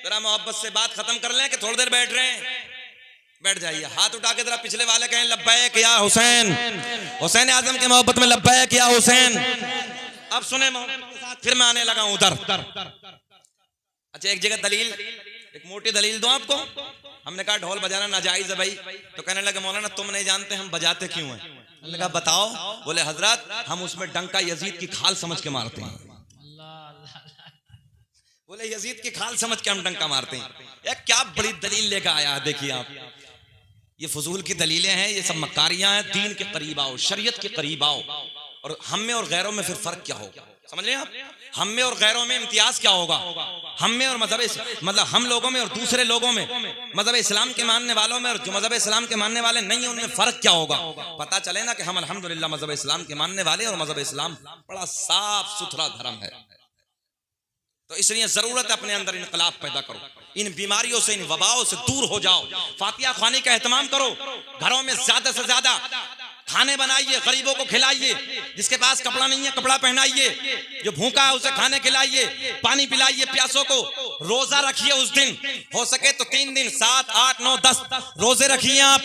जरा मोहब्बत से बात खत्म कर लें कि थोड़ी देर बैठ रहे हैं। बैठ जाइए। हाथ उठा के जरा पिछले वाले कहें लब्बैक या हुसैन। हुसैन आजम के मोहब्बत में लब्बैक या हुसैन। अब सुने मोहब्बत के साथ, फिर मैं आने लगा उधर। अच्छा, एक जगह दलील, एक मोटी दलील दो आपको। हमने कहा ढोल बजाना नाजायज है भाई, तो कहने लगे मौलाना तुम नहीं जानते हम बजाते क्यों हैं। हमने कहा बताओ। बोले हजरत हम उसमें डंका यजीद की खाल समझ के मारते हैं। बोले यजीद की खाल समझ के हम डंका मारते हैं। यार क्या बड़ी दलील लेकर आया है, देखिए आप। ये फजूल की दलीलें हैं, ये सब मक्कारियां हैं। दीन के करीब आओ, शरीयत के करीब आओ, और हम में और गैरों में फिर फर्क क्या होगा, समझ रहे हैं आप। हम में और गैरों में इम्तियाज क्या होगा, हम में और मतलब हम लोगों में और दूसरे लोगों में, मजहब इस्लाम के मानने वालों में और जो मजहब इस्लाम के मानने वाले नहीं है उनमें फर्क क्या होगा। पता चले ना कि हम अल्हम्दुलिल्लाह मजहब इस्लाम के मानने वाले और मजहब इस्लाम बड़ा साफ सुथरा धर्म है। तो इसलिए जरूरत है अपने अंदर इनकलाब पैदा करो, इन बीमारियों से, इन वबाओं से दूर हो जाओ। फातिहा ख्वानी का एहतमाम करो, घरों में ज्यादा से ज्यादा खाने बनाइए, गरीबों को खिलाइए, जिसके पास कपड़ा नहीं है कपड़ा पहनाइए, जो भूखा है उसे खाने खिलाइए, पानी पिलाइए प्यासों को। रोजा रखिए उस दिन, हो सके तो 3 दिन 7, 8, 9, 10 रोजे रखिए आप,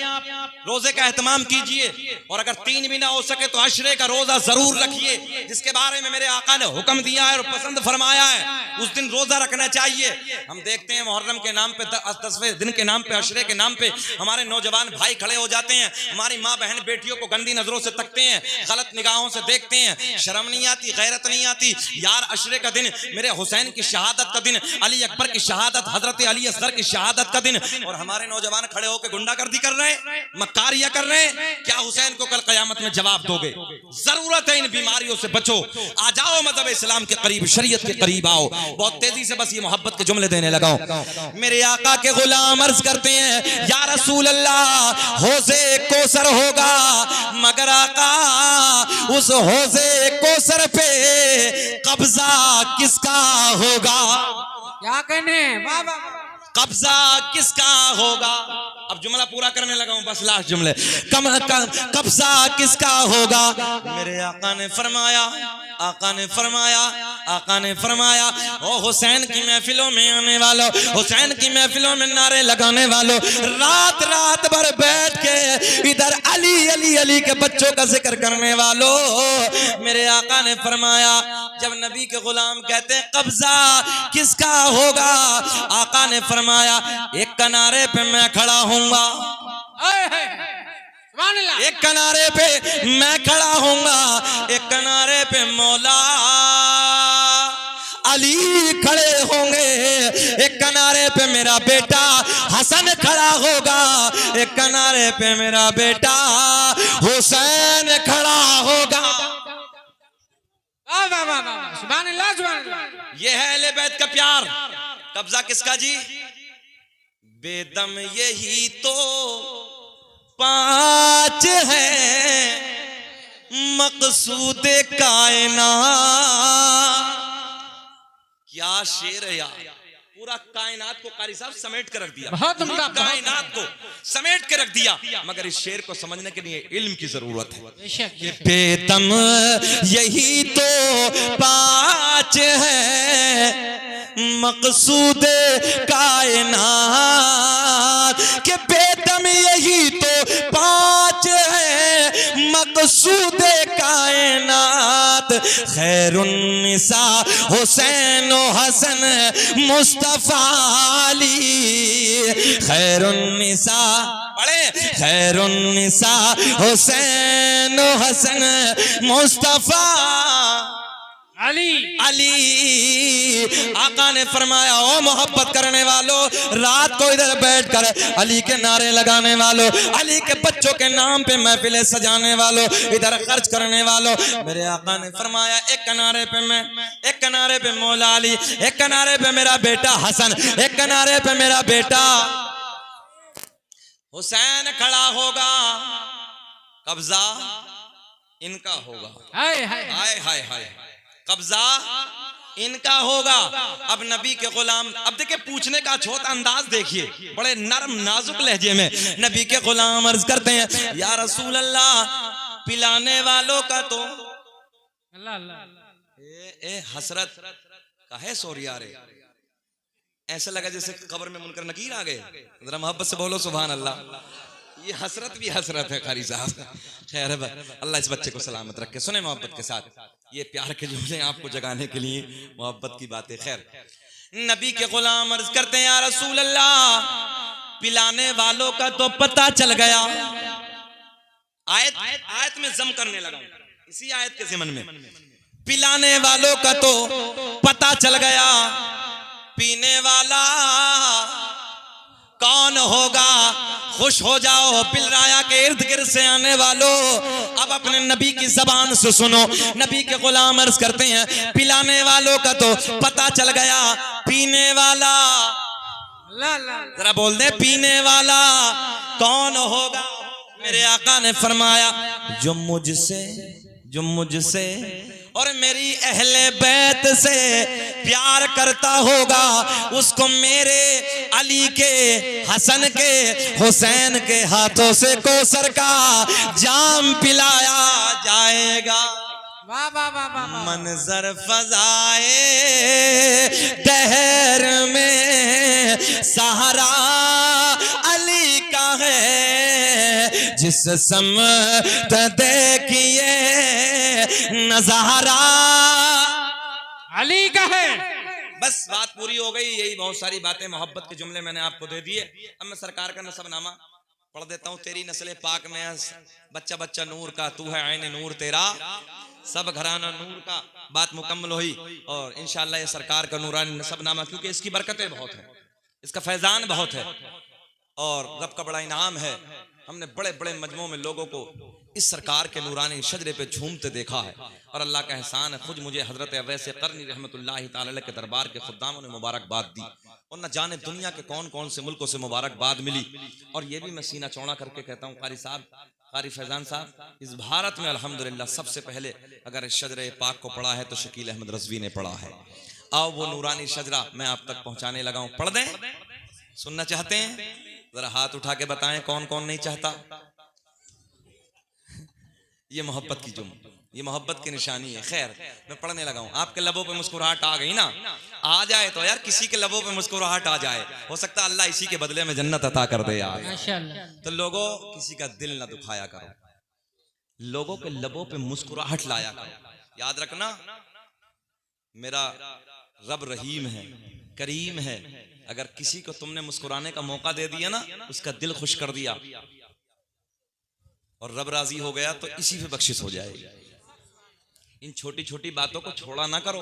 रोजे का एहतमाम कीजिए। और अगर 3 भी ना हो सके तो अशरे का रोजा जरूर रखिए, जिसके बारे में मेरे आका ने हुक्म दिया है और पसंद फरमाया है। उस दिन रोजा रखना चाहिए। हम देखते हैं मुहर्रम के नाम पे, 10वें दिन के नाम पे, अशरे के नाम पे हमारे नौजवान भाई खड़े हो जाते हैं, हमारी माँ बहन बेटियों को गंदी नजरों से तकते हैं, गलत निगाहों से देखते हैं। शर्म नहीं आती, गैरत नहीं आती। यार अशरे का दिन, मेरे हुसैन की शहादत का दिन, अली अकबर की शहादत, हजरत अली असगर की शहादत का दिन, और हमारे नौजवान खड़े होकर गुंडागर्दी कर रहे हैं, मक्कारियां कर रहे हैं। क्या हुसैन को कल कयामत में जवाब दोगे? जरूरत है इन बीमारियों से बचो, आ जाओ मजहब इस्लाम के करीब, शरीयत के करीब आओ। बहुत तेजी से बस ये मोहब्बत के जुमले देने लगाओ। मेरे आका के गुलाम अर्ज करते हैं या रसूल अल्लाह, हौज़े कौसर होगा मगर आका उस हौज़े कौसर पे कब्जा किसका होगा? क्या कहने, वाह वाह, कब्जा किसका होगा? अब जुमला पूरा करने लगा हूं, बस लास्ट जुमले। कब्जा किसका होगा? मेरे आका ने फरमाया, आका ने फरमाया, आका ने फरमाया, ओ हुसैन की महफिलों में आने वालों, हुसैन की महफिलों में नारे लगाने वालों, रात रात भर बैठ के इधर अली अली अली के बच्चों का जिक्र करने वालों, मेरे आका ने फरमाया, जब नबी के गुलाम कहते हैं कब्जा किसका होगा, आका ने फरमाया एक किनारे पे मैं खड़ा हूँगा, एक किनारे पे मैं खड़ा हूँगा, एक किनारे पे मौला अली खड़े होंगे, एक किनारे पे मेरा बेटा हसन खड़ा होगा, एक किनारे पे मेरा बेटा हुसैन खड़ा होगा। सुभान अल्लाह, सुभान अल्लाह। ये है अहले बैत का प्यार। कब्जा किसका जी? बेदम यही तो 5 है मकसूद कायनात। क्या शेर है यार, पूरा कायनात को कारी साहब समेट के रख दिया, बहुत उम्दा, कायनात को समेट के रख दिया। मगर इस शेर को समझने के लिए इल्म की जरूरत है। बेदम यही तो 5 है मकसूद कायनात, के बेदम यही तो 5 है मकसूद कायनात। खैरुन्निसा हुसैन हसन मुस्तफा अली, खैरुन्निसा पढ़े, खैरुन्निसा हुसैन हसन मुस्तफा अली अली। आका ने फरमाया ओ मोहब्बत करने वालों, रात को इधर बैठकर अली के नारे लगाने वालों, अली के बच्चों के नाम पे महफिलें सजाने वालों, इधर खर्च करने वालों, मेरे आका ने फरमाया एक किनारे पे मैं, एक किनारे पे मौला अली, एक किनारे पे मेरा बेटा हसन, एक किनारे पे मेरा बेटा हुसैन खड़ा होगा। कब्जा इनका होगा। हाय हाय हाय हाय हाय, कब्जा इनका होगा। अब नबी के गुलाम, अब देखिए पूछने का छोटा अंदाज देखिए, बड़े नरम नाजुक लहजे में नबी के गुलाम अर्ज करते हैं या रसूल अल्लाह, पिलाने वालों का तो अल्लाह अल्लाह, ए हसरत काहे सोरिया रे, ऐसा लगा जैसे कब्र में मुनकर नकीर आ गए। जरा मोहब्बत से बोलो सुभान अल्लाह। ये हसरत भी हसरत है कारी साहब। खैर है, अल्लाह इस बच्चे को सलामत रखे। सुने मोहब्बत के साथ ये प्यार के जुमले आपको जगाने के लिए मोहब्बत की बातें। खैर, नबी के गुलाम अर्ज करते हैं, या रसूल अल्लाह, पिलाने वालों का तो पता चल गया। आयत में जम करने लगा, इसी आयत के ज़िमन में, पिलाने वालों का तो पता चल गया, पीने वाला कौन होगा? खुश हो जाओ बिलराया के इर्द गिर्द से आने वालों, अब अपने नबी की जबान से सुनो। नबी के गुलाम अर्ज करते हैं, पिलाने वालों का तो पता चल गया, पीने वाला, जरा बोल दे, पीने वाला कौन होगा? मेरे आका ने फरमाया, जो मुझसे और मेरी अहले बैत से प्यार करता होगा, उसको मेरे अली के, हसन के, हुसैन के हाथों से कौसर का जाम पिलाया जाएगा। वाह वाह वाह वाह। मंजर फजाए दहर में सहारा अली का है, जिस समत देखिए नजारा अली का है। बस बात पूरी हो गई। यही बहुत सारी बातें मोहब्बत के जुमले मैंने आपको दे दिए। अब मैं सरकार का नसबनामा पढ़ देता हूँ। तेरी नस्ल पाक में बच्चा बच्चा नूर का, तू है आईने नूर तेरा, सब घराना नूर का। बात मुकम्मल हुई और इंशाअल्लाह ये सरकार का नूरानी नसबनामा, क्योंकि इसकी बरकतें बहुत है, इसका फैजान बहुत है और रब का बड़ा इनाम है। हमने बड़े बड़े मजमों में लोगों को इस सरकार के नूरानी शजरे पे झूमते देखा है और अल्लाह का एहसान है, खुद मुझे हजरत अवैस करनी रहमतुल्लाहि ताला अलैह के दरबार के खुद्दामों ने मुबारकबाद दी और न जाने दुनिया के कौन कौन से मुल्कों से मुबारकबाद मिली। और ये भी मैं सीना चौड़ा करके कहता हूँ, कारी साहब, कारी फैजान साहब, इस भारत में अल्हम्दुलिल्लाह सबसे पहले अगर इस शजरे पाक को पढ़ा है तो शकील अहमद रज़वी ने पढ़ा है। आओ वो नूरानी शजरा मैं आप तक पहुंचाने लगा हूं। पढ़ दें? सुनना चाहते हैं? जरा हाथ उठा के बताएं कौन कौन नहीं चाहता। ये मोहब्बत की ये मोहब्बत की निशानी है। खैर, मैं पढ़ने लगा हूं। आपके लबों पे मुस्कुराहट आ गई ना? आ जाए तो यार, किसी के लबों पे मुस्कुराहट आ जाए, हो सकता है अल्लाह इसी के बदले में जन्नत अता कर दे यार। माशाअल्लाह। तो लोगों, किसी का दिल ना दुखाया करो, लोगों के लबों पे मुस्कुराहट लाया करो। याद रखना, मेरा रब रहीम है, करीम है। अगर किसी को तुमने मुस्कुराने का मौका दे दिया ना, उसका दिल खुश कर दिया और रब राजी हो गया, तो इसी पे बख्शिश हो जाएगी। इन छोटी छोटी बातों को छोड़ा ना करो,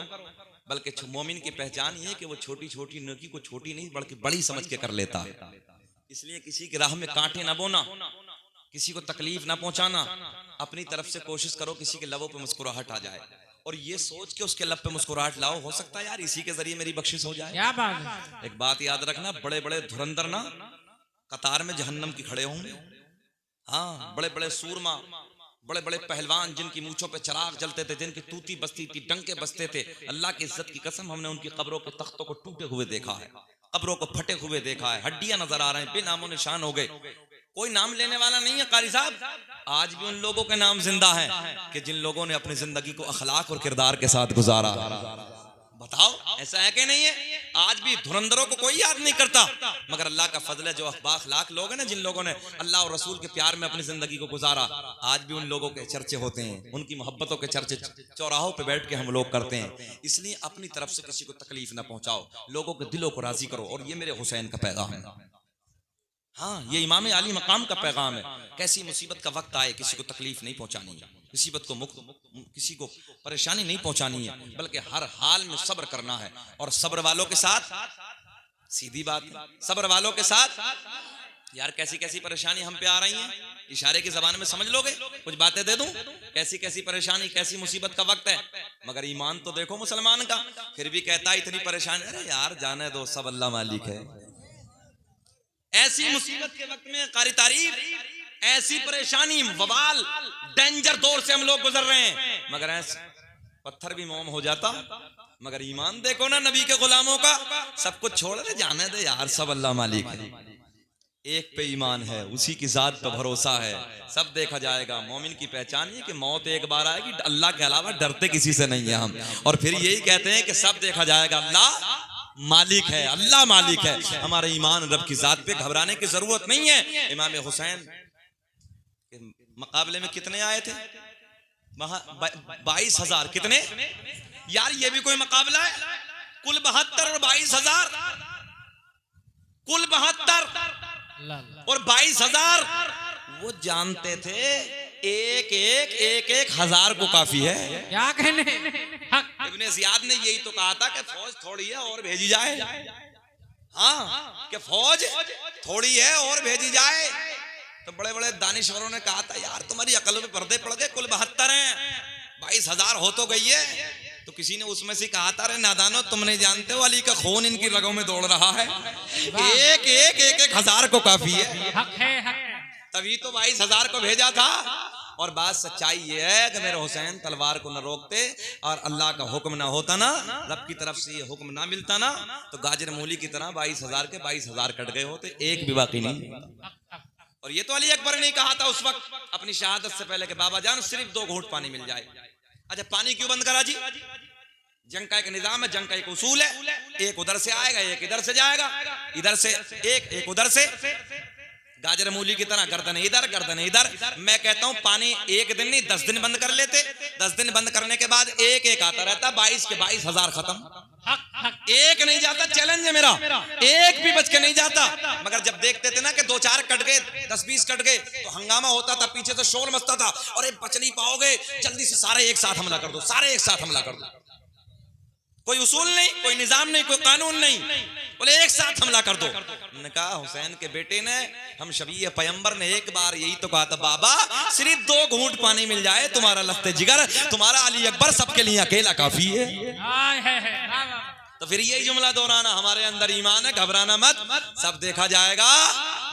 बल्कि मोमिन की पहचान ये है कि वो छोटी छोटी नेकी को छोटी नहीं बल्कि बड़ी समझ के कर लेता है। इसलिए किसी की राह में कांटे ना बोना, किसी को तकलीफ ना पहुंचाना। अपनी तरफ से कोशिश करो किसी के लबों पे मुस्कुराहट आ जाए और ये सोच के उसके लब पे मुस्कुराहट लाओ, हो सकता है यार इसी के जरिए मेरी बख्शिश हो जाए। क्या बात है। एक बात याद रखना, बड़े बड़े धुरंधर ना कतार में जहन्नम की खड़े होंगे। हाँ, बड़े बड़े सूरमा, बड़े बड़े पहलवान जिनकी मूंछों पे चिराग जलते थे, जिनकी तूती बसती थी, डंके बसते थे, अल्लाह की इज्जत की कसम हमने उनकी कब्रों के तख्तों को टूटे हुए देखा है, कब्रों को फटे हुए देखा है, हड्डियां नजर आ रहे हैं, बेनामो निशान हो गए। कोई नाम लेने वाला नहीं है कारी साहब। आज भी उन लोगों के नाम जिंदा हैं कि जिन लोगों ने अपनी जिंदगी को अखलाक और किरदार के साथ गुजारा। बताओ, ऐसा है कि नहीं है? आज भी धुरंधरों को कोई याद नहीं करता, मगर अल्लाह का फजल है, जो अखलाक लोग हैं ना, जिन लोगों ने अल्लाह और रसूल के प्यार में अपनी जिंदगी को गुजारा, आज भी उन लोगों के चर्चे होते हैं, उनकी मोहब्बतों के चर्चे चौराहों पे बैठ के हम लोग करते हैं। इसलिए अपनी तरफ से किसी को तकलीफ ना पहुंचाओ, लोगों के दिलों को राजी करो। और ये मेरे हुसैन का पैगाम है। हाँ, ये इमाम आली मकाम का पैगाम है। कैसी मुसीबत का वक्त आए, किसी को तकलीफ नहीं पहुंचानी है, किसी को परेशानी नहीं पहुंचानी है, बल्कि हर हाल में सब्र करना है। और सब्र वालों के साथ, सीधी बात, सब्र वालों के साथ यार कैसी कैसी परेशानी हम पे आ रही हैं, इशारे की जबान में समझ लोगे? कुछ बातें दे दूं, कैसी कैसी परेशानी, कैसी मुसीबत का वक्त है, मगर ईमान तो देखो मुसलमान का, फिर भी कहता है इतनी परेशानी। अरे यार जाने दो, सब अल्लाह मालिक है। ऐसी मुसीबत के वक्त में कारी तारीफ, ऐसी परेशानी, वबाल, डेंजर दौर से हम लोग गुजर रहे हैं, मगर ऐसे पत्थर भी मोम हो जाता। मगर ईमान देखो ना नबी के गुलामों का, सब कुछ छोड़ दे, जाने दे यार, सब अल्लाह मालिक है। एक पे ईमान है, उसी की जात पे भरोसा है, सब देखा जाएगा। मोमिन की पहचान ये कि मौत एक बार आएगी, अल्लाह के अलावा डरते किसी से नहीं है हम। और फिर यही कहते हैं कि सब देखा जाएगा, अल्लाह मालिक है, अल्लाह मालिक है। हमारा ईमान रब की जात पे, घबराने की जरूरत नहीं है। इमाम हुसैन के मुकाबले में कितने आए थे? 22,000। कितने यार, ये भी कोई मुकाबला है? कुल 72 और 22,000, कुल 72 और 22,000। वो जानते थे एक हजार को काफी है। क्या कहने? इब्ने ज़ियाद ने यही तो कहा था कि फौज थोड़ी है और भेजी जाए। हाँ, कि फौज थोड़ी है और भेजी जाए। तो बड़े बड़े दानिश्वरों ने कहा था यार तुम्हारी अकल पे पर्दे पड़ गए, कुल 72 हैं, 22,000 हो तो गई है। तो किसी ने उसमें से कहा था, अरे नादानो तुम नहीं जानते हो अली का खून इनकी रगों में दौड़ रहा है, एक हजार को काफी है। हक है, हक है। तभी तो 22,000 को भेजा था। और बात सच्चाई ये है कि मेरे हुसैन तलवार को न रोकते और अल्लाह का हुक्म ना होता ना, रब की तरफ से ये हुक्म ना मिलता ना, तो गाजर मूली की तरह 22,000 के 22,000 कट गए होते, एक भी बाकी नहीं। और ये तो अली अकबर ने कहा था उस वक्त अपनी शहादत से पहले कि बाबा जान सिर्फ 2 घूंट पानी मिल जाए। अच्छा, पानी क्यों बंद करा जी? जंग का एक निजाम है, जंग का एक उसूल है, एक उधर से आएगा एक इधर से जाएगा, इधर से एक उधर से, गाजर मूली की तरह गर्दन इधर गर्दन इधर। मैं कहता हूं पानी एक दिन नहीं 10 दिन बंद कर लेते, 10 दिन बंद करने के बाद एक आता रहता, 22 के 22,000 खत्म। एक नहीं जाता, चैलेंज है मेरा, एक भी बच के नहीं जाता। मगर जब देखते थे ना कि 2-4 कट गए, 10-20 कट गए, तो हंगामा होता था, पीछे से शोर मचता था, अरे बच नहीं पाओगे, जल्दी से सारे एक साथ हमला कर दो, सारे एक साथ हमला कर दो। कोई उसूल नहीं, कोई निजाम नहीं, कोई कानून नहीं, बोले एक साथ हमला कर दो। ने कहा हुसैन के बेटे ने, हम शबीह पैगंबर ने एक बार यही तो कहा था, बाबा सिर्फ 2 घूंट पानी मिल जाए, तुम्हारा लफ्ते जिगर, तुम्हारा अली अकबर सबके लिए अकेला काफी है। तो फिर यही जुमला दोहराना, हमारे अंदर ईमान है, घबराना मत, सब देखा जाएगा,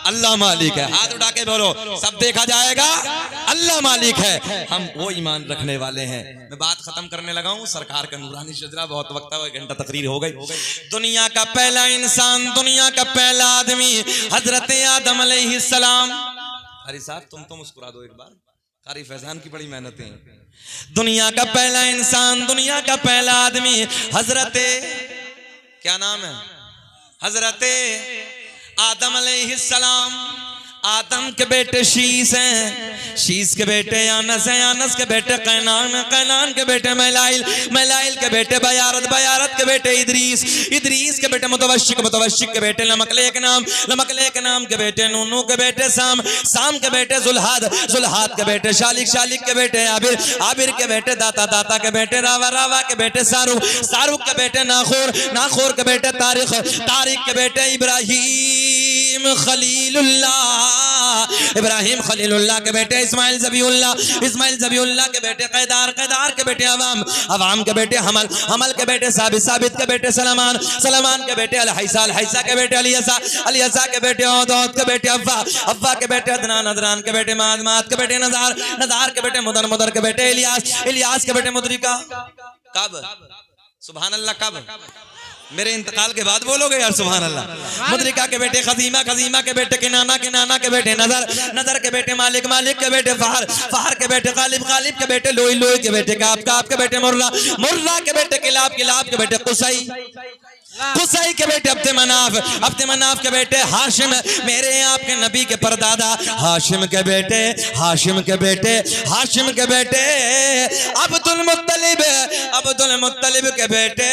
अल्लाह मालिक है। हाथ उठा के बोलो, सब देखा जाएगा, अल्लाह मालिक है। हम वो ईमान रखने वाले हैं। मैं बात खत्म करने लगा हूँ। सरकार का नूरानी शजरा, बहुत वक्त है, 1 घंटा तकरीर हो गई। दुनिया का पहला इंसान, दुनिया का पहला आदमी हजरत आदम अलैहिस्सलाम। अरे साहब तुम तो मुस्कुरा दो एक बार, कारी फैजान की बड़ी मेहनतें हैं। दुनिया का पहला इंसान, दुनिया का पहला आदमी हजरत, क्या नाम है? हजरत आदम अलैहिस्सलाम। आदम के बेटे शीस हैं, शीस के बेटे यानस हैं, यानस के बेटे कैनान हैं, कैनान के बेटे मैलाइल, मैलाइल के बेटे बयारत, बयारत के बेटे इदरीस, इदरीस के बेटे मुतवश्शिक, मुतवश्शिक के बेटे लमकलेक नाम, लमकलेक नाम के बेटे नूनू के बेटे साम, साम के बेटे जुल्हाद, जुल्हाद के बेटे शालिक, शालिक के बेटे आबिर, आबिर के बेटे दाता, दाता के बेटे रावा, रावा के बेटे सारुख, सारुख के बेटे नाखोर, नाखोर के बेटे तारिक, तारिक के बेटे इब्राहिम खलीलुल्लाह, इब्राहिम खलीलुल्लाह के बेटे इस्माइल ज़बीउल्लाह, इस्माइल ज़बीउल्लाह के बेटे कैदार, कैदार के बेटे अवाम, अवाम के बेटे हमल, हमल के बेटे साबित, साबित के बेटे सलमान, सलमान के बेटे अलहैसा, अलहैसा के बेटे अलियसा, अलियसा के बेटे औद, औद के बेटे अव्वा, अव्वा के बेटे अदनान, अदनान के बेटे माद, माद के बेटे नज़ार, नज़ार के बेटे मुदर, मुदर के बेटे इलियास, इलियास के बेटे मुद्रिका। कब? सुभान अल्लाह, कब? मेरे इंतकाल के बाद बोलोगे यार सुभान अल्लाह। मुद्रिका के बेटे खजीमा, खजीमा के बेटे किनाना, किनाना के बेटे नजर, नजर के बेटे मालिक, मालिक के बेटे फहर, फहर के बेटे गालिब, गालिब के बेटे लोई, लोई के बेटे काब, काब के बेटे मुर्रा, मुर्रा के बेटे किलाब, किलाब के बेटे कुसई, कुसई के बेटे अब्द मनाफ, अब्द मनाफ के बेटे हाशिम, मेरे आपके नबी के परदादा हाशिम के बेटे, हाशिम के बेटे, हाशिम के बेटे अब्दुल मुत्तलिब, अब्दुल मुत्तलिब के बेटे